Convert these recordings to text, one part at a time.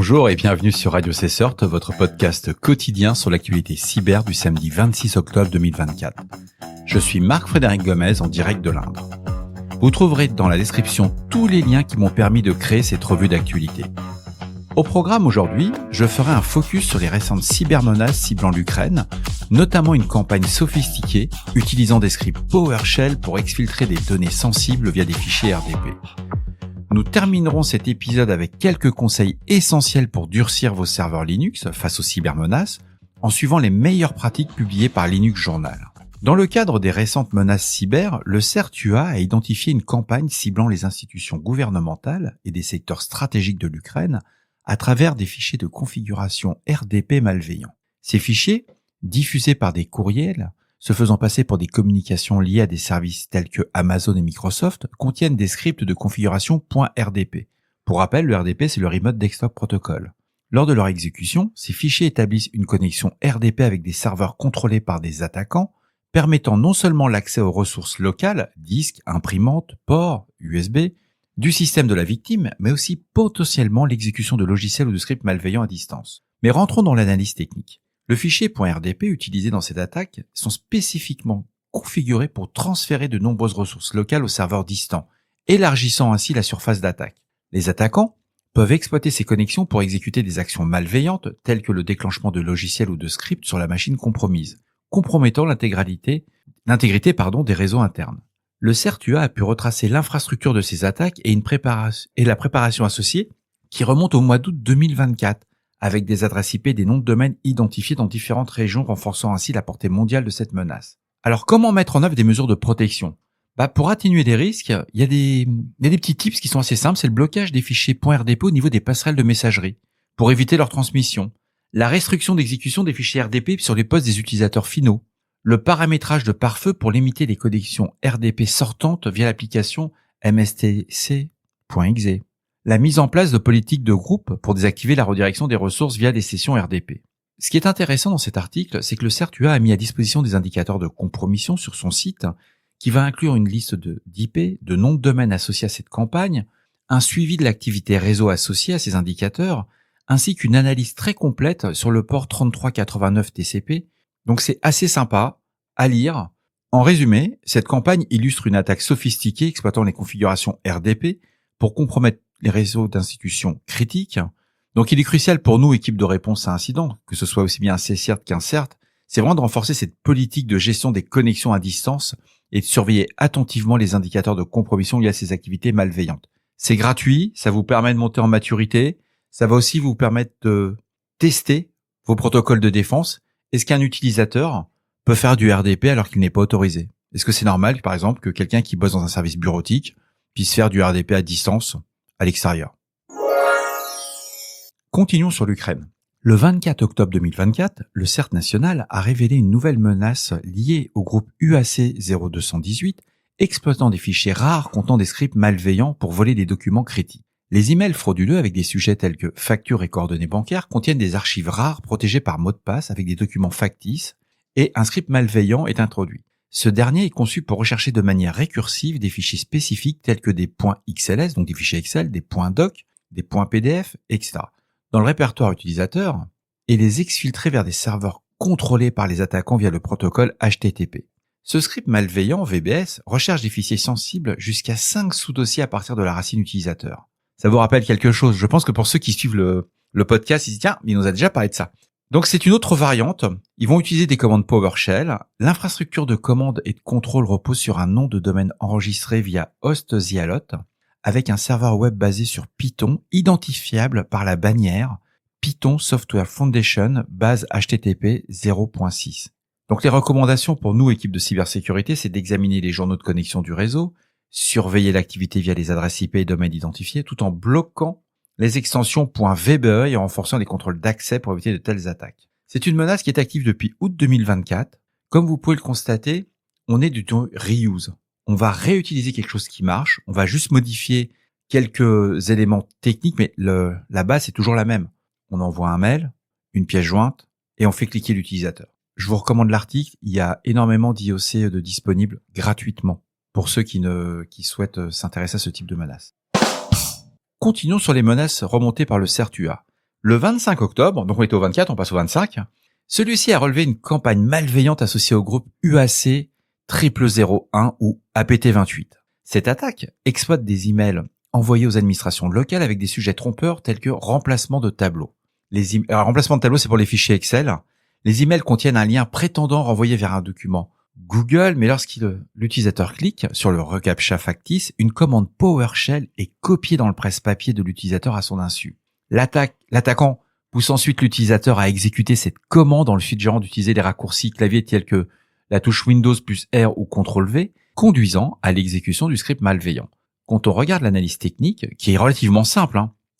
Bonjour et bienvenue sur Radio Cessort, votre podcast quotidien sur l'actualité cyber du samedi 26 octobre 2024. Je suis Marc-Frédéric Gomez en direct de l'Indre. Vous trouverez dans la description tous les liens qui m'ont permis de créer cette revue d'actualité. Au programme aujourd'hui, je ferai un focus sur les récentes cybermenaces ciblant l'Ukraine, notamment une campagne sophistiquée utilisant des scripts PowerShell pour exfiltrer des données sensibles via des fichiers RDP. Nous terminerons cet épisode avec quelques conseils essentiels pour durcir vos serveurs Linux face aux cybermenaces en suivant les meilleures pratiques publiées par Linux Journal. Dans le cadre des récentes menaces cyber, le CERT-UA a identifié une campagne ciblant les institutions gouvernementales et des secteurs stratégiques de l'Ukraine à travers des fichiers de configuration RDP malveillants. Ces fichiers, diffusés par des courriels, se faisant passer pour des communications liées à des services tels que Amazon et Microsoft, contiennent des scripts de configuration .rdp. Pour rappel, le RDP, c'est le Remote Desktop Protocol. Lors de leur exécution, ces fichiers établissent une connexion RDP avec des serveurs contrôlés par des attaquants, permettant non seulement l'accès aux ressources locales, disques, imprimantes, ports, USB, du système de la victime, mais aussi potentiellement l'exécution de logiciels ou de scripts malveillants à distance. Mais rentrons dans l'analyse technique. Le fichier .rdp utilisé dans cette attaque sont spécifiquement configurés pour transférer de nombreuses ressources locales aux serveurs distants, élargissant ainsi la surface d'attaque. Les attaquants peuvent exploiter ces connexions pour exécuter des actions malveillantes telles que le déclenchement de logiciels ou de scripts sur la machine compromise, compromettant l'intégrité des réseaux internes. Le CERT-UA a pu retracer l'infrastructure de ces attaques et la préparation associée qui remonte au mois d'août 2024. Avec des adresses IP et des noms de domaine identifiés dans différentes régions, renforçant ainsi la portée mondiale de cette menace. Alors, comment mettre en œuvre des mesures de protection ? Pour atténuer des risques, il y a des petits tips qui sont assez simples. C'est le blocage des fichiers .rdp au niveau des passerelles de messagerie, pour éviter leur transmission. La restriction d'exécution des fichiers RDP sur les postes des utilisateurs finaux. Le paramétrage de pare-feu pour limiter les connexions RDP sortantes via l'application mstc.exe. La mise en place de politiques de groupe pour désactiver la redirection des ressources via des sessions RDP. Ce qui est intéressant dans cet article, c'est que le CERT-UA a mis à disposition des indicateurs de compromission sur son site qui va inclure une liste d'IP, de noms de domaine associés à cette campagne, un suivi de l'activité réseau associée à ces indicateurs, ainsi qu'une analyse très complète sur le port 3389 TCP. Donc c'est assez sympa à lire. En résumé, cette campagne illustre une attaque sophistiquée exploitant les configurations RDP pour compromettre les réseaux d'institutions critiques. Donc il est crucial pour nous, équipe de réponse à incidents, que ce soit aussi bien un CERT qu'un CERT, c'est vraiment de renforcer cette politique de gestion des connexions à distance et de surveiller attentivement les indicateurs de compromission liés à ces activités malveillantes. C'est gratuit, ça vous permet de monter en maturité, ça va aussi vous permettre de tester vos protocoles de défense. Est-ce qu'un utilisateur peut faire du RDP alors qu'il n'est pas autorisé ? Est-ce que c'est normal, par exemple, que quelqu'un qui bosse dans un service bureautique puisse faire du RDP à distance à l'extérieur? Continuons sur l'Ukraine. Le 24 octobre 2024, le CERT national a révélé une nouvelle menace liée au groupe UAC 0218, exploitant des fichiers rares contenant des scripts malveillants pour voler des documents critiques. Les emails frauduleux avec des sujets tels que factures et coordonnées bancaires contiennent des archives rares protégées par mot de passe avec des documents factices et un script malveillant est introduit. Ce dernier est conçu pour rechercher de manière récursive des fichiers spécifiques tels que des .xls, donc des fichiers Excel, des .doc, des .pdf, etc. dans le répertoire utilisateur et les exfiltrer vers des serveurs contrôlés par les attaquants via le protocole HTTP. Ce script malveillant, VBS, recherche des fichiers sensibles jusqu'à 5 sous-dossiers à partir de la racine utilisateur. Ça vous rappelle quelque chose ? Je pense que pour ceux qui suivent le podcast, ils se disent « Tiens, il nous a déjà parlé de ça ». Donc c'est une autre variante. Ils vont utiliser des commandes PowerShell. L'infrastructure de commande et de contrôle repose sur un nom de domaine enregistré via HostTheAlot avec un serveur web basé sur Python identifiable par la bannière Python Software Foundation base HTTP 0.6. Donc les recommandations pour nous, équipe de cybersécurité, c'est d'examiner les journaux de connexion du réseau, surveiller l'activité via les adresses IP et domaines identifiés tout en bloquant les extensions .vbe et en renforçant les contrôles d'accès pour éviter de telles attaques. C'est une menace qui est active depuis août 2024. Comme vous pouvez le constater, on est du reuse. On va réutiliser quelque chose qui marche, on va juste modifier quelques éléments techniques, mais la base est toujours la même. On envoie un mail, une pièce jointe, et on fait cliquer l'utilisateur. Je vous recommande l'article, il y a énormément d'IOC de disponibles gratuitement pour ceux qui souhaitent s'intéresser à ce type de menace. Continuons sur les menaces remontées par le CERT-UA. Le 25 octobre, donc on était au 24, on passe au 25, celui-ci a relevé une campagne malveillante associée au groupe UAC 0001 ou APT28. Cette attaque exploite des emails envoyés aux administrations locales avec des sujets trompeurs tels que remplacement de tableau. Alors, remplacement de tableau, c'est pour les fichiers Excel. Les emails contiennent un lien prétendant renvoyer vers un document Google, mais l'utilisateur clique sur le reCAPTCHA factice, une commande PowerShell est copiée dans le presse-papier de l'utilisateur à son insu. L'attaquant pousse ensuite l'utilisateur à exécuter cette commande en lui suggérant d'utiliser les raccourcis clavier tels que la touche Windows plus R ou CTRL-V, conduisant à l'exécution du script malveillant. Quand on regarde l'analyse technique, qui est relativement simple,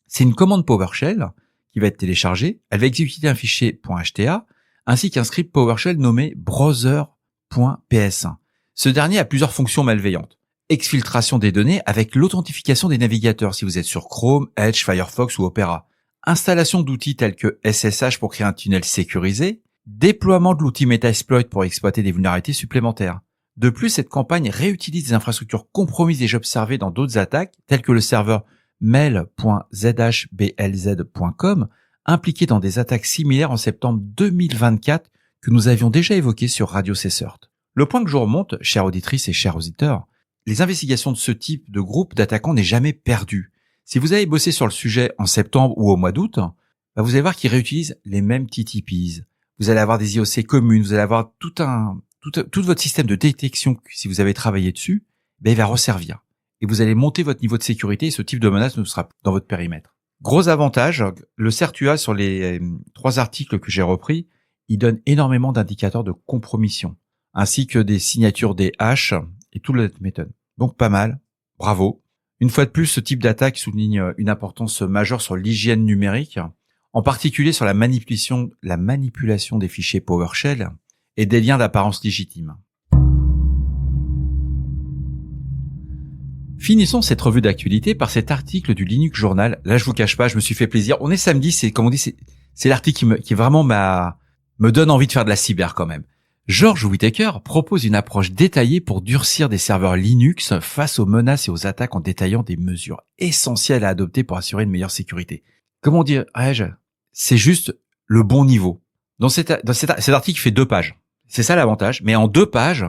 c'est une commande PowerShell qui va être téléchargée, elle va exécuter un fichier .hta ainsi qu'un script PowerShell nommé browser.ps1. Ce dernier a plusieurs fonctions malveillantes. Exfiltration des données avec l'authentification des navigateurs si vous êtes sur Chrome, Edge, Firefox ou Opera. Installation d'outils tels que SSH pour créer un tunnel sécurisé. Déploiement de l'outil Metasploit pour exploiter des vulnérabilités supplémentaires. De plus, cette campagne réutilise des infrastructures compromises déjà observées dans d'autres attaques, telles que le serveur mail.zhblz.com, impliqué dans des attaques similaires en septembre 2024 que nous avions déjà évoquées sur Radio CSERT. Le point que je remonte, chères auditrices et chers auditeurs, les investigations de ce type de groupe d'attaquants n'est jamais perdu. Si vous avez bossé sur le sujet en septembre ou au mois d'août, vous allez voir qu'ils réutilisent les mêmes TTPs. Vous allez avoir des IOC communes, vous allez avoir tout votre système de détection, si vous avez travaillé dessus, il va resservir. Et vous allez monter votre niveau de sécurité et ce type de menace ne sera dans votre périmètre. Gros avantage, le CERT-UA sur les 3 articles que j'ai repris, il donne énormément d'indicateurs de compromission, ainsi que des signatures des hashes et tout le méthode. Donc pas mal, bravo. Une fois de plus, ce type d'attaque souligne une importance majeure sur l'hygiène numérique, en particulier sur la manipulation des fichiers PowerShell et des liens d'apparence légitime. Finissons cette revue d'actualité par cet article du Linux Journal. Là, je vous cache pas, je me suis fait plaisir. On est samedi, c'est l'article qui vraiment me donne envie de faire de la cyber quand même. George Whittaker propose une approche détaillée pour durcir des serveurs Linux face aux menaces et aux attaques en détaillant des mesures essentielles à adopter pour assurer une meilleure sécurité. Comment dirais-je ? C'est juste le bon niveau. Cet article fait 2 pages. C'est ça l'avantage. Mais en 2 pages,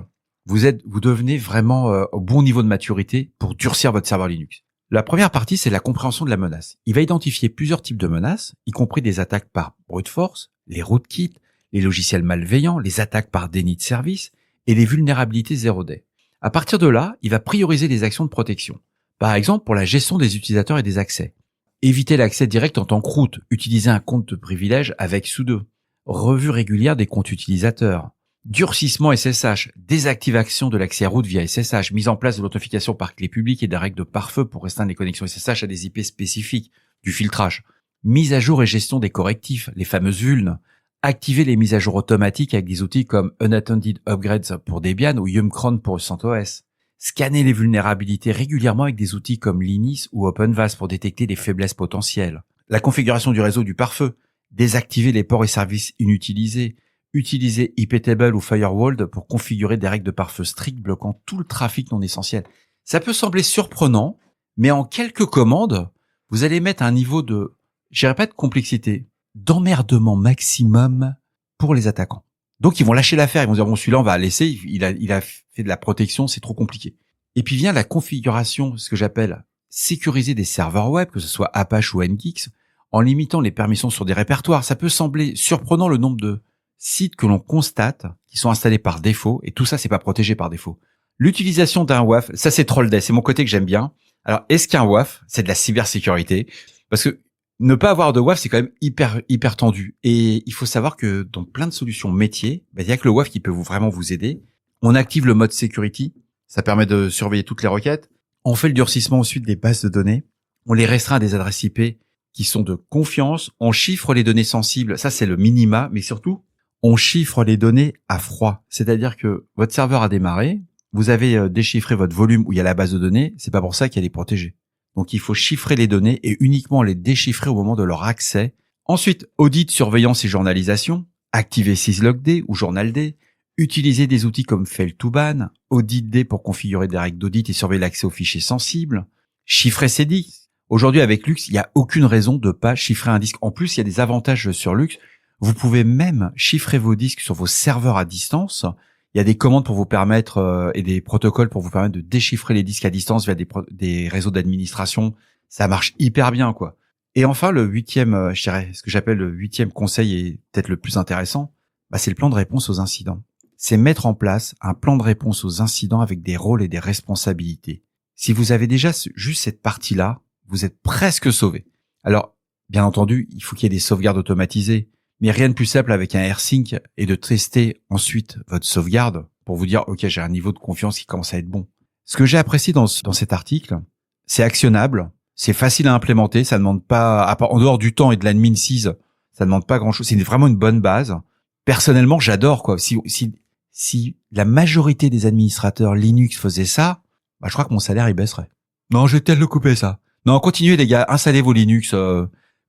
vous devenez vraiment au bon niveau de maturité pour durcir votre serveur Linux. La première partie, c'est la compréhension de la menace. Il va identifier plusieurs types de menaces, y compris des attaques par brute force, les rootkits, les logiciels malveillants, les attaques par déni de service et les vulnérabilités 0-day. À partir de là, il va prioriser les actions de protection. Par exemple, pour la gestion des utilisateurs et des accès. Éviter l'accès direct en tant que root, utiliser un compte de privilège avec sudo. Revue régulière des comptes utilisateurs. Durcissement SSH, désactivation de l'accès root via SSH, mise en place de l'authentification par clé publique et des règles de pare-feu pour restreindre les connexions SSH à des IP spécifiques, du filtrage. Mise à jour et gestion des correctifs, les fameuses vulnes. Activer les mises à jour automatiques avec des outils comme Unattended Upgrades pour Debian ou Yumcron pour CentOS. Scanner les vulnérabilités régulièrement avec des outils comme Linux ou OpenVAS pour détecter des faiblesses potentielles. La configuration du réseau du pare-feu. Désactiver les ports et services inutilisés. Utiliser iptable ou firewall pour configurer des règles de pare-feu strictes bloquant tout le trafic non essentiel. Ça peut sembler surprenant, mais en quelques commandes, vous allez mettre un niveau de, je dirais pas de complexité, d'emmerdement maximum pour les attaquants. Donc ils vont lâcher l'affaire, ils vont dire bon celui-là on va laisser, il a fait de la protection, c'est trop compliqué. Et puis vient la configuration, ce que j'appelle sécuriser des serveurs web, que ce soit Apache ou Nginx, en limitant les permissions sur des répertoires. Ça peut sembler surprenant le nombre de sites que l'on constate qui sont installés par défaut, et tout ça c'est pas protégé par défaut. L'utilisation d'un WAF, ça c'est Trollday, c'est mon côté que j'aime bien. Alors est-ce qu'un WAF, c'est de la cybersécurité? Parce que ne pas avoir de WAF, c'est quand même hyper tendu. Et il faut savoir que dans plein de solutions métiers, il y a que le WAF qui peut vraiment vous aider. On active le mode security, ça permet de surveiller toutes les requêtes. On fait le durcissement ensuite des bases de données. On les restreint à des adresses IP qui sont de confiance. On chiffre les données sensibles, ça c'est le minima, mais surtout, on chiffre les données à froid. C'est-à-dire que votre serveur a démarré, vous avez déchiffré votre volume où il y a la base de données, c'est pas pour ça qu'elle est protégée. Donc il faut chiffrer les données et uniquement les déchiffrer au moment de leur accès. Ensuite, audit, surveillance et journalisation, activer syslog-d ou journal-d, utiliser des outils comme fail2ban, audit-d pour configurer des règles d'audit et surveiller l'accès aux fichiers sensibles, chiffrer ses disques. Aujourd'hui, avec Lux, il n'y a aucune raison de pas chiffrer un disque. En plus, il y a des avantages sur Lux. Vous pouvez même chiffrer vos disques sur vos serveurs à distance. Il y a des commandes pour vous permettre et des protocoles pour vous permettre de déchiffrer les disques à distance via des réseaux d'administration. Ça marche hyper bien, quoi. Et enfin, le 8e, je dirais, ce que j'appelle le 8e conseil et peut-être le plus intéressant, c'est le plan de réponse aux incidents. C'est mettre en place un plan de réponse aux incidents avec des rôles et des responsabilités. Si vous avez déjà juste cette partie-là, vous êtes presque sauvé. Alors, bien entendu, il faut qu'il y ait des sauvegardes automatisées. Mais rien de plus simple avec un AirSync et de tester ensuite votre sauvegarde pour vous dire, OK, j'ai un niveau de confiance qui commence à être bon. Ce que j'ai apprécié dans cet article, c'est actionnable, c'est facile à implémenter, ça demande pas, en dehors du temps et de l'admin seize, ça demande pas grand chose. C'est vraiment une bonne base. Personnellement, j'adore, quoi. Si la majorité des administrateurs Linux faisaient ça, je crois que mon salaire, il baisserait. Non, je vais peut-être le couper, ça. Non, continuez, les gars, installez vos Linux,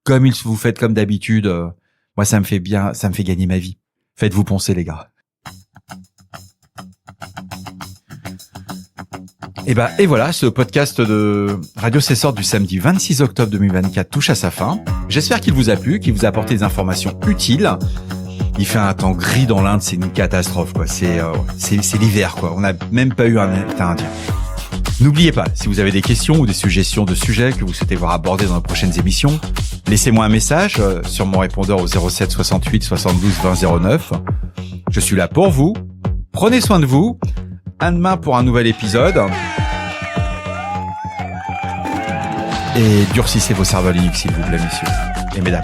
comme vous faites comme d'habitude, moi, ça me fait gagner ma vie. Faites-vous poncer, les gars. Et voilà, ce podcast de Radio C-Sort du samedi 26 octobre 2024 touche à sa fin. J'espère qu'il vous a plu, qu'il vous a apporté des informations utiles. Il fait un temps gris dans l'Inde, c'est une catastrophe, quoi. C'est l'hiver, quoi. On n'a même pas eu un été indien. N'oubliez pas, si vous avez des questions ou des suggestions de sujets que vous souhaitez voir abordés dans les prochaines émissions, laissez-moi un message sur mon répondeur au 07 68 72 20 09. Je suis là pour vous. Prenez soin de vous. À demain pour un nouvel épisode. Et durcissez vos serveurs Linux, s'il vous plaît, messieurs et mesdames.